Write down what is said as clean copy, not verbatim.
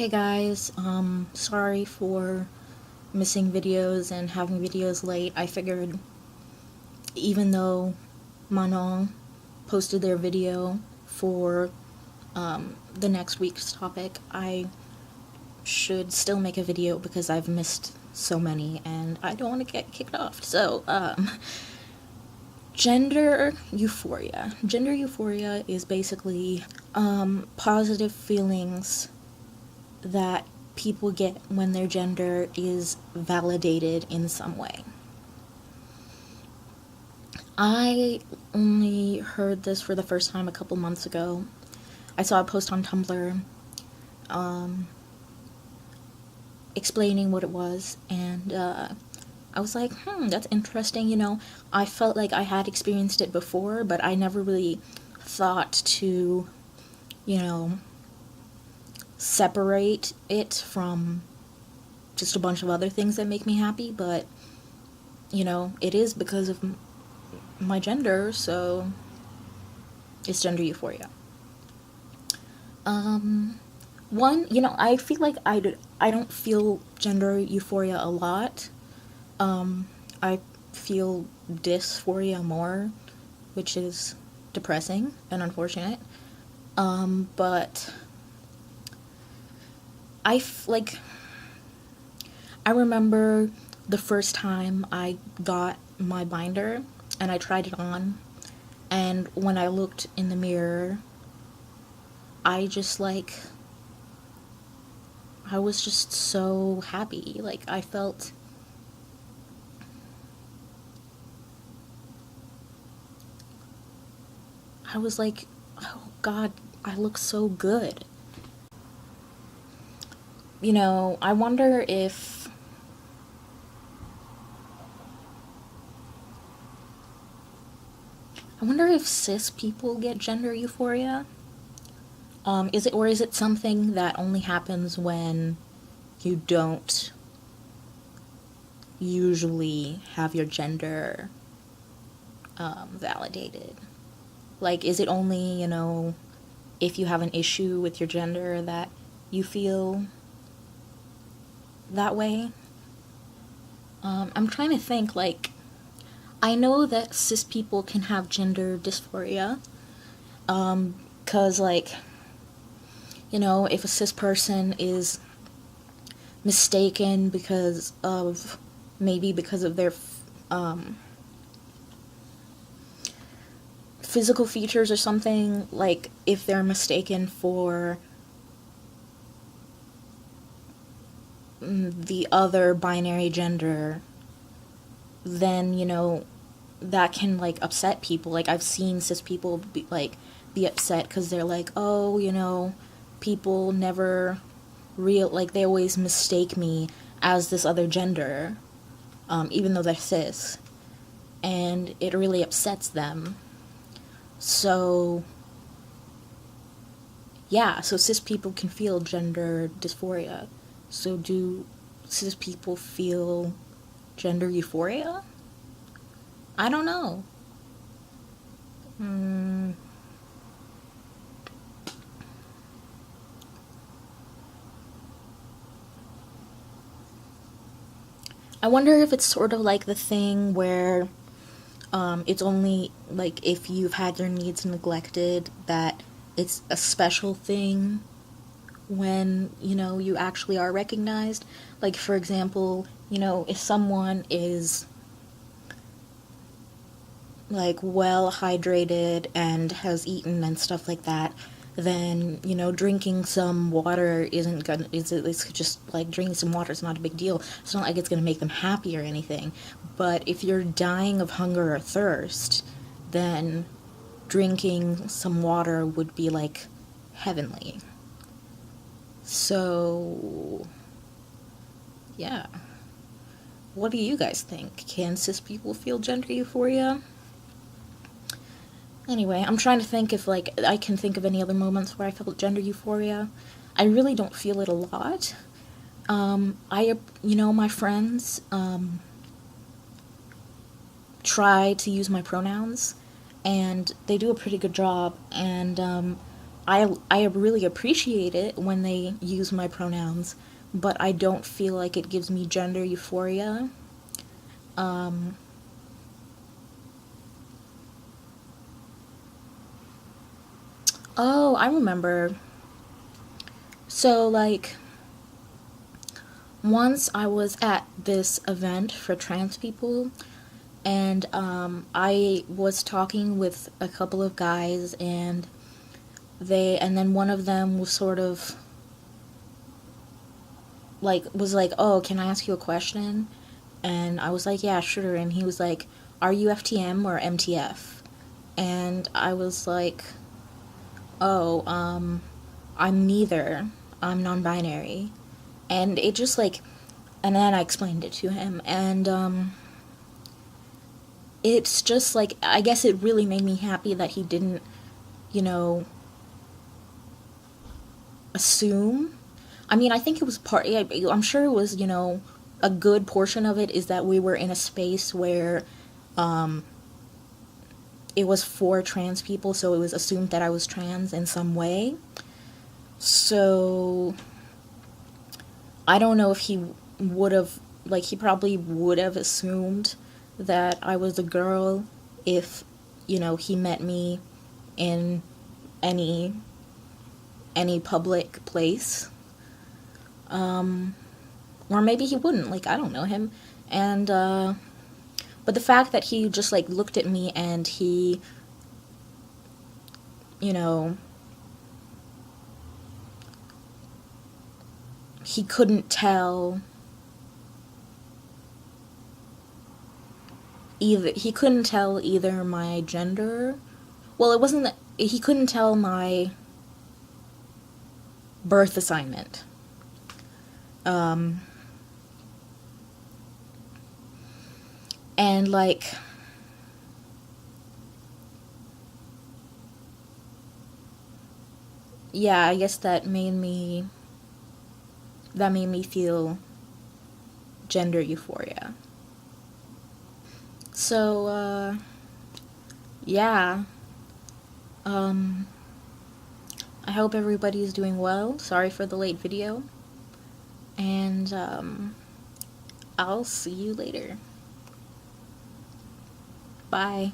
Hey guys, sorry for missing videos and having videos late. I figured even though Manon posted their video for the next week's topic, I should still make a video because I've missed so many and I don't want to get kicked off. So, gender euphoria. Gender euphoria is basically positive feelings that people get when their gender is validated in some way. I only heard this for the first time a couple months ago. I saw a post on Tumblr explaining what it was, and I was like, that's interesting, I felt like I had experienced it before, but I never really thought to, separate it from just a bunch of other things that make me happy, but it is because of my gender, so it's gender euphoria. I feel like I don't feel gender euphoria a lot. I feel dysphoria more, which is depressing and unfortunate. But I remember the first time I got my binder and I tried it on, and when I looked in the mirror, I was just so happy. Like, I was like, oh God, I look so good. I wonder if cis people get gender euphoria. Is it something that only happens when you don't usually have your gender validated? Like, is it only, if you have an issue with your gender that you feel that way? I'm trying to think, I know that cis people can have gender dysphoria, because, if a cis person is mistaken because of their physical features or something, like if they're mistaken for the other binary gender, then that can upset people. I've seen cis people be upset because they're like, oh, people never they always mistake me as this other gender, even though they're cis, and it really upsets them. So yeah, so cis people can feel gender dysphoria. So do cis people feel gender euphoria? I don't know. I wonder if it's sort of like the thing where it's only if you've had your needs neglected, that it's a special thing when you actually are recognized. Like, for example, if someone is well hydrated and has eaten and stuff like that, then drinking some water it's just drinking some water is not a big deal. It's not like it's gonna make them happy or anything. But if you're dying of hunger or thirst, then drinking some water would be heavenly. So yeah, what do you guys think? Can cis people feel gender euphoria? Anyway, I'm trying to think if I can think of any other moments where I felt gender euphoria. I really don't feel it a lot. My friends try to use my pronouns, and they do a pretty good job, and I really appreciate it when they use my pronouns, but I don't feel like it gives me gender euphoria. Um, oh, I remember. So, like, once I was at this event for trans people, and I was talking with a couple of guys, and then one of them was sort of like, was like, oh, can I ask you a question? And I was like, yeah, sure. And he was like, are you FTM or MTF? And I was like, oh, I'm neither. I'm non-binary. And it just like, and then I explained it to him, and it's just like, I guess it really made me happy that he didn't, you know, assume. I mean, I think it was part, yeah, I'm sure it was, a good portion of it is that we were in a space where it was for trans people, so it was assumed that I was trans in some way. So I don't know if he would have, like, he probably would have assumed that I was a girl if, he met me in any public place. Or maybe he wouldn't, like, I don't know him. And but the fact that he just like looked at me and he, you know, he couldn't tell either my gender. Well, it wasn't that he couldn't tell my birth assignment. And like, yeah, I guess that made me feel gender euphoria. So yeah, um I hope everybody's doing well. Sorry for the late video, and I'll see you later. Bye.